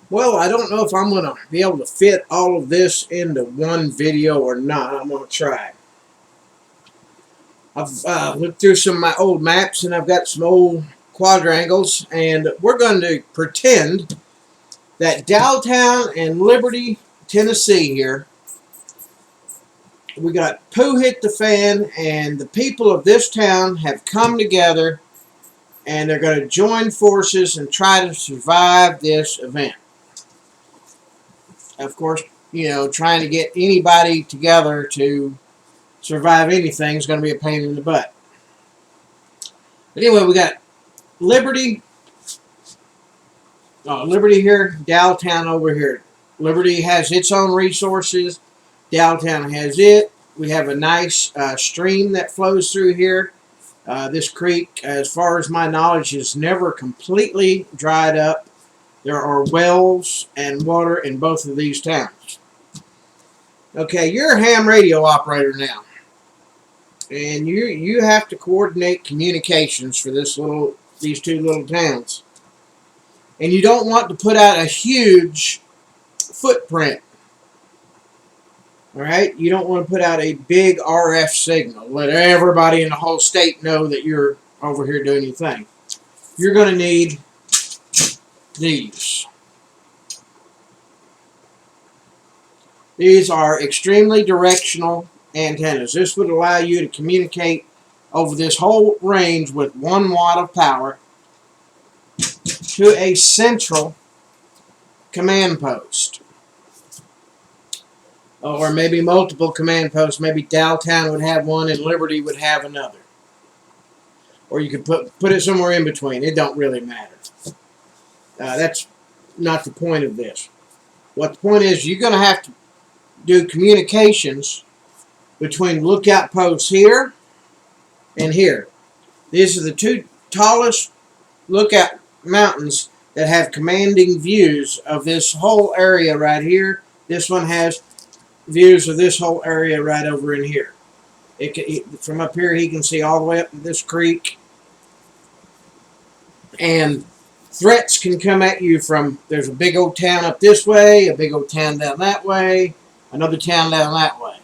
Well, I don't know if I'm going to be able to fit all of this into one video or not. I'm going to try. I've looked through some of my old maps, and I've got some old quadrangles, and we're going to pretend that Daltown and Liberty, Tennessee here, we got poo hit the fan, and the people of this town have come together, and they're going to join forces and try to survive this event. Of course, you know, trying to get anybody together to survive anything is going to be a pain in the butt. But anyway, we got Liberty, Liberty here, Daltown over here. Liberty has its own resources. Daltown has it. We have a nice stream that flows through here. This creek, as far as my knowledge, is never completely dried up. There are wells and water in both of these towns. Okay, you're a ham radio operator now, and you have to coordinate communications for these two little towns. And you don't want to put out a huge footprint. All right, you don't want to put out a big RF signal. Let everybody in the whole state know that you're over here doing your thing. You're going to need these. These are extremely directional antennas. This would allow you to communicate over this whole range with 1 watt of power to a central command post. Or maybe multiple command posts. Maybe Daltown would have one and Liberty would have another. Or you could put it somewhere in between. It don't really matter. That's not the point of this. What the point is, you're going to have to do communications between lookout posts here and here. These are the two tallest lookout mountains that have commanding views of this whole area right here. This one has views of this whole area right over in here. From up here, he can see all the way up to this creek. And threats can come at you from, there's a big old town up this way, a big old town down that way, another town down that way.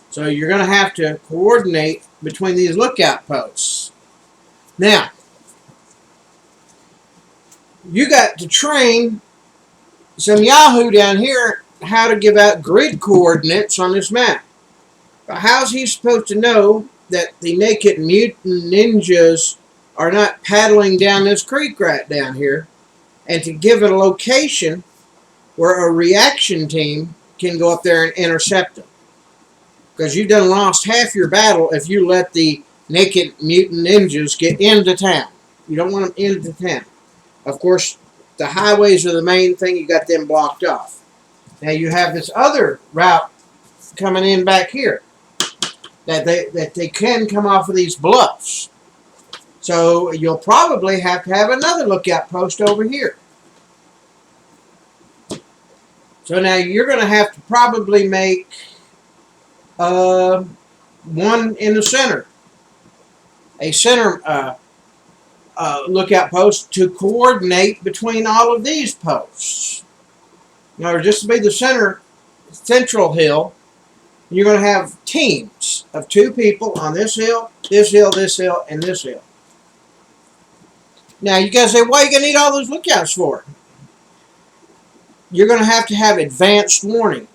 So you're going to have to coordinate between these lookout posts. Now, you got to train some Yahoo down here how to give out grid coordinates on this map. But how's he supposed to know that the naked mutant ninjas are not paddling down this creek right down here, and to give it a location where a reaction team can go up there and intercept them? Because you've done lost half your battle if you let the naked mutant ninjas get into town. You don't want them into town. Of course, the highways are the main thing. You got them blocked off. Now you have this other route coming in back here that they can come off of these bluffs. So you'll probably have to have another lookout post over here. So now you're going to have to probably make one in the center. A center lookout post to coordinate between all of these posts. Now, just to be the central hill, you're going to have teams of 2 people on this hill, this hill, this hill, and this hill. Now, you guys say, why are you going to need all those lookouts for? You're going to have advanced warning.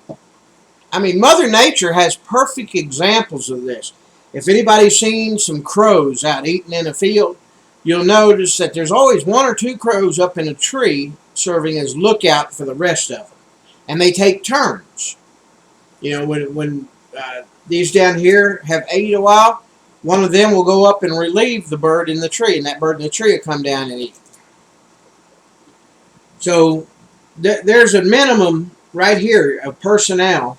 I mean, Mother Nature has perfect examples of this. If anybody's seen some crows out eating in a field, you'll notice that there's always 1 or 2 crows up in a tree serving as lookout for the rest of them. And they take turns. You know, when these down here have ate a while, one of them will go up and relieve the bird in the tree, and that bird in the tree will come down and eat. So there's a minimum right here of personnel.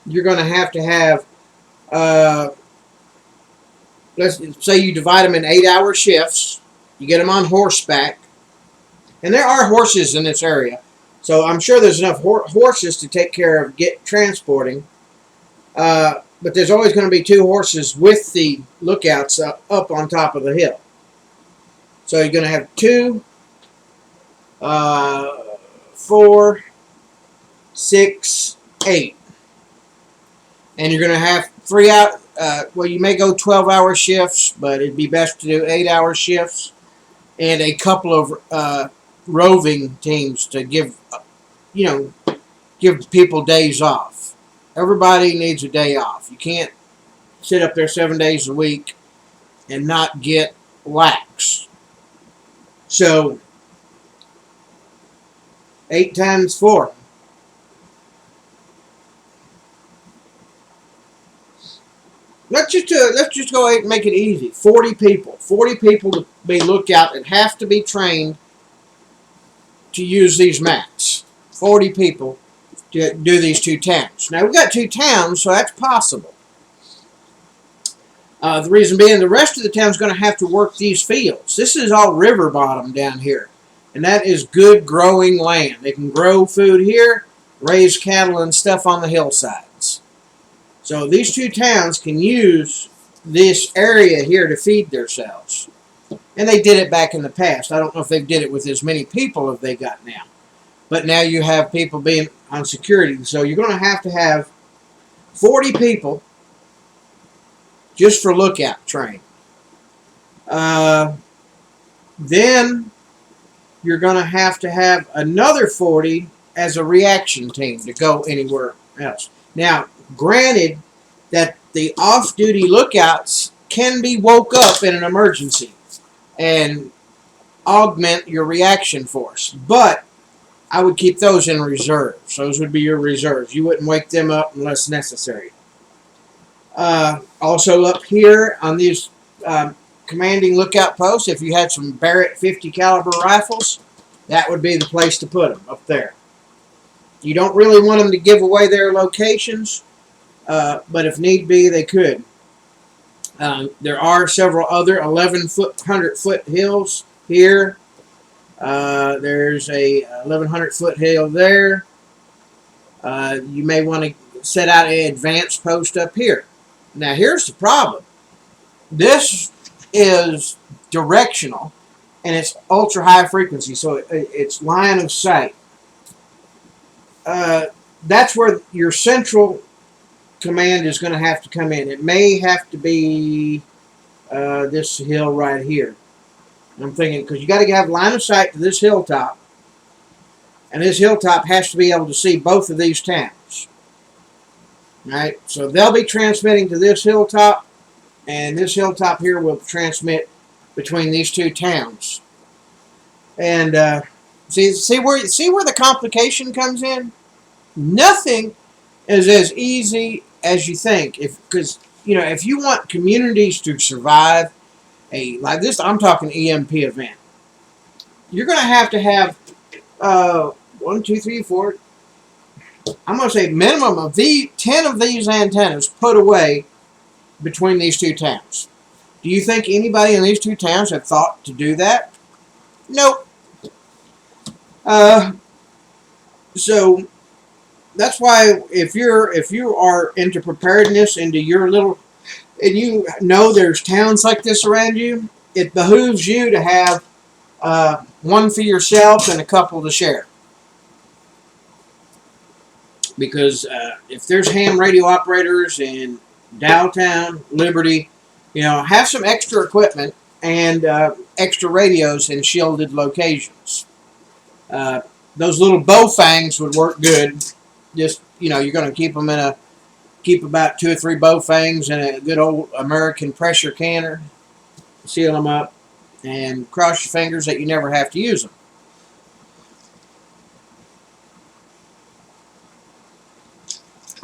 You're going to have, let's say you divide them in 8-hour shifts. You get them on horseback. And there are horses in this area. So I'm sure there's enough horses to take care of transporting. But there's always going to be 2 horses with the lookouts up on top of the hill. So you're going to have 2 4, 6, 8. And you're going to have 3 out. Well, you may go 12-hour shifts, but it'd be best to do 8-hour shifts, and a couple of roving teams to give people days off. Everybody needs a day off. You can't sit up there 7 days a week and not get lax. So 8 times 4. Let's just go ahead and make it easy. 40 people. 40 people to be looked out and have to be trained to use these mats. 40 people to do these 2 towns. Now, we've got 2 towns, so that's possible. The reason being, the rest of the town's going to have to work these fields. This is all river bottom down here, and that is good growing land. They can grow food here, raise cattle and stuff on the hillsides. So these 2 towns can use this area here to feed themselves. And they did it back in the past. I don't know if they did it with as many people as they got now. But now you have people being on security. So you're going to have 40 people just for lookout training. Then you're going to have another 40 as a reaction team to go anywhere else. Now, granted that the off-duty lookouts can be woke up in an emergency and augment your reaction force, but I would keep those in reserves. Those would be your reserves. You wouldn't wake them up unless necessary. Also up here on these commanding lookout posts, if you had some Barrett 50 caliber rifles, that would be the place to put them, up there. You don't really want them to give away their locations, but if need be, they could. There are several other 1,100-foot hills here. There's a 1,100-foot hill there. You may want to set out an advanced post up here. Now, here's the problem. This is directional, and it's ultra-high frequency, so it's line of sight. That's where your central command is going to have to come in. It may have to be this hill right here. I'm thinking, because you got to have line of sight to this hilltop, and this hilltop has to be able to see both of these towns. Right? So they'll be transmitting to this hilltop, and this hilltop here will transmit between these 2 towns. And see where the complication comes in? Nothing is as easy as you think. Because if you want communities to survive like this, I'm talking EMP event, you're going to have 1, 2, 3, 4. I'm going to say minimum of 10 of these antennas put away between these 2 towns. Do you think anybody in these 2 towns have thought to do that? Nope. So that's why if you are into preparedness, into your little, and you know there's towns like this around you, it behooves you to have one for yourself and a couple to share. Because if there's ham radio operators in Dowtown, Liberty, have some extra equipment and extra radios in shielded locations. Those little bow fangs would work good. Just, you're going to keep about 2 or 3 bow fangs in a good old American pressure canner, seal them up, and cross your fingers that you never have to use them.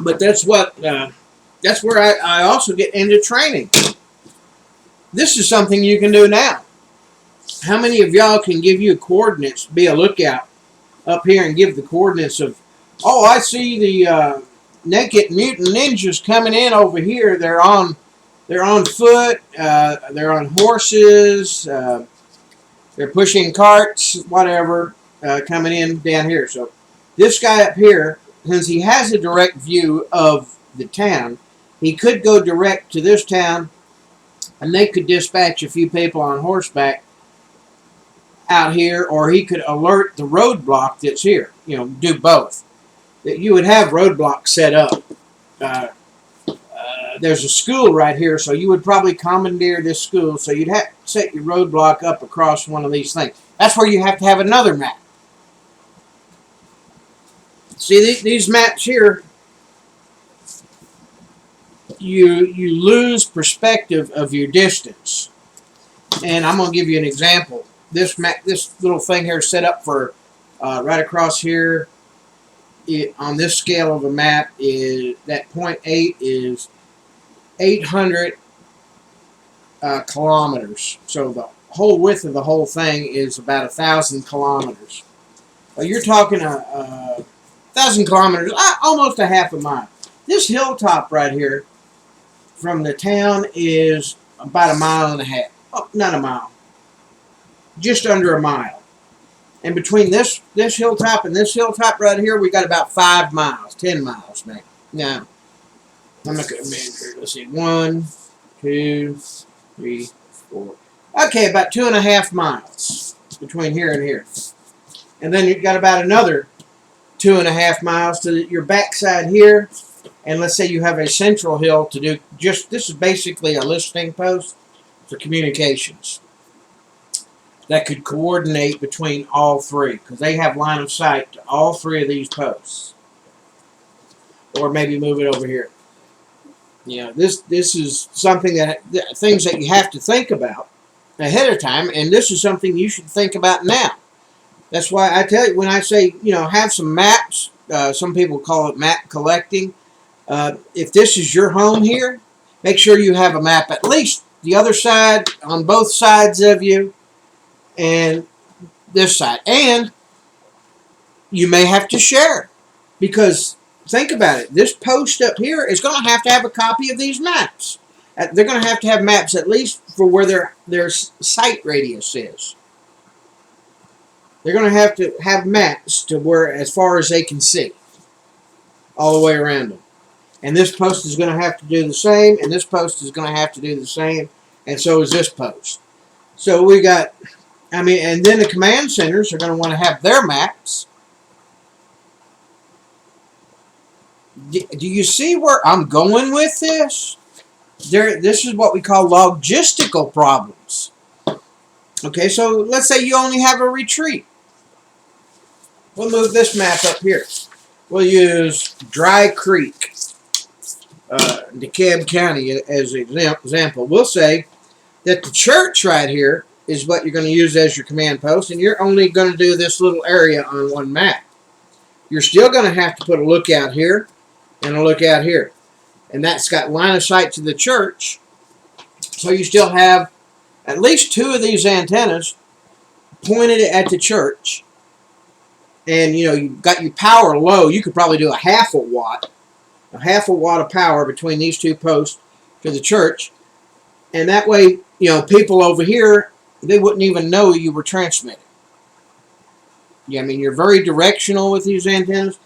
But that's where I also get into training. This is something you can do now. How many of y'all can give you coordinates, be a lookout up here and give the coordinates of, oh, I see the naked mutant ninjas coming in over here. They're on foot. They're on horses. They're pushing carts, whatever, coming in down here. So this guy up here, since he has a direct view of the town, he could go direct to this town, and they could dispatch a few people on horseback out here, or he could alert the roadblock that's here. You know, do both. You would have roadblocks set up. There's a school right here, so you would probably commandeer this school, so you'd have to set your roadblock up across one of these things. That's where you have to have another map. See, these maps here, you lose perspective of your distance. And I'm going to give you an example. This little thing here is set up for right across here. On this scale of a map, is that 0.8 is 800 kilometers. So the whole width of the whole thing is about 1,000 kilometers. Well, you're talking 1,000 kilometers, almost a half a mile. This hilltop right here from the town is about 1.5 miles. Oh, not a mile. Just under a mile. And between this hilltop and this hilltop right here, we got about 5 miles, 10 miles, maybe. Now, I'm not going to measure here. Let's see. 1, 2, 3, 4. Okay, about 2.5 miles between here and here. And then you've got about another 2.5 miles to your backside here. And let's say you have a central hill to do this is basically a listening post for communications that could coordinate between all three, because they have line of sight to all three of these posts. Or maybe move it over here. You know, this is something things that you have to think about ahead of time, and this is something you should think about now. That's why I tell you, when I say, you know, have some maps, some people call it map collecting. If this is your home here, make sure you have a map at least the other side, on both sides of you, and this side. And you may have to share, because think about it. This post up here is going to have a copy of these maps. They're going to have maps at least for where their sight radius is. They're going to have maps to where, as far as they can see, all the way around them. And this post is going to have to do the same, and this post is going to have to do the same, and so is this post. So we got, and then the command centers are going to want to have their maps. Do you see where I'm going with this? This is what we call logistical problems. Okay, so let's say you only have a retreat. We'll move this map up here. We'll use Dry Creek, DeKalb County, as an example. We'll say that the church right here is what you're going to use as your command post, and you're only going to do this little area on one map. You're still going to have to put a lookout here and a lookout here. And that's got line of sight to the church. So you still have at least 2 of these antennas pointed at the church. And, you know, you've got your power low. You could probably do a half a watt of power between these 2 posts to the church. And that way, you know, people over here, they wouldn't even know you were transmitting. Yeah, you're very directional with these antennas,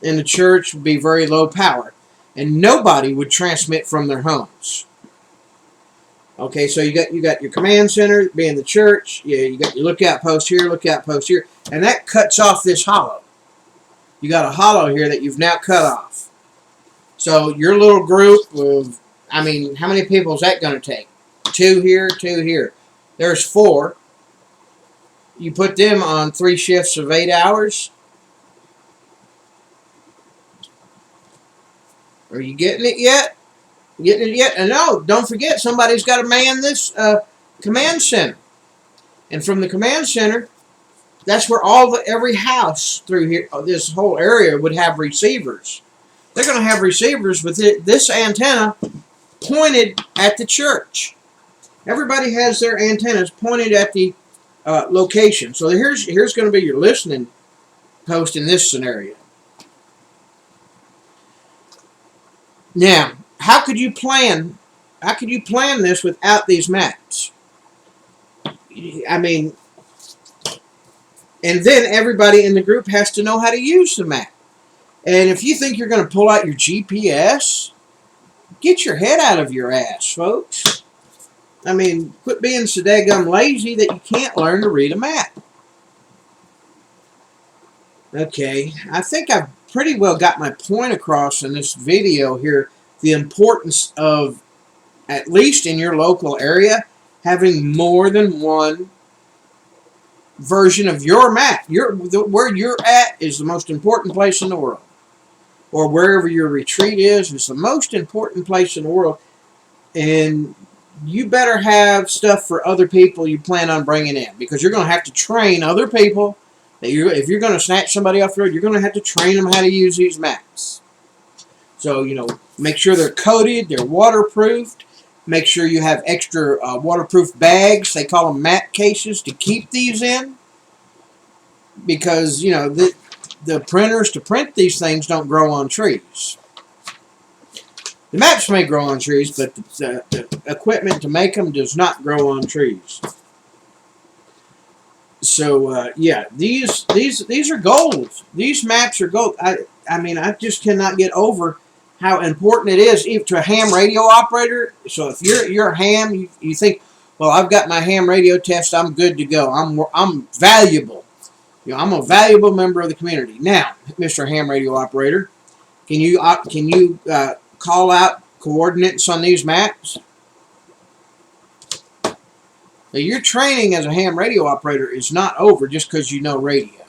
and the church would be very low power. And nobody would transmit from their homes. Okay, so you got your command center being the church. Yeah, you got your lookout post here, and that cuts off this hollow. You got a hollow here that you've now cut off. So your little group of, how many people is that going to take? 2 here, 2 here. There's 4. You put them on 3 shifts of 8 hours. Are you getting it yet? And no, don't forget, somebody's got to man this command center. And from the command center, that's where every house through here, this whole area, would have receivers. They're going to have receivers with this antenna pointed at the church. Everybody has their antennas pointed at the location. So here's going to be your listening post in this scenario. Now, how could you plan this without these maps? And then everybody in the group has to know how to use the map. And if you think you're going to pull out your GPS, get your head out of your ass, folks. I mean, quit being so daggum lazy that you can't learn to read a map. Okay, I think I've pretty well got my point across in this video here. The importance of, at least in your local area, having more than one version of your map. Where you're at is the most important place in the world. Or wherever your retreat is the most important place in the world. And you better have stuff for other people you plan on bringing in, because you're going to have to train other people. If you're going to snatch somebody off the road, you're going to have to train them how to use these maps. So, make sure they're coated, they're waterproofed. Make sure you have extra waterproof bags. They call them map cases to keep these in. Because, the printers to print these things don't grow on trees. The maps may grow on trees, but the equipment to make them does not grow on trees. So yeah, these are gold. These maps are gold. I mean, I just cannot get over how important it is, even to a ham radio operator. So if you're a ham, you think, well, I've got my ham radio test, I'm good to go. I'm valuable. I'm a valuable member of the community. Now, Mr. Ham Radio Operator, can you call out coordinates on these maps? Now, your training as a ham radio operator is not over just because you know radio.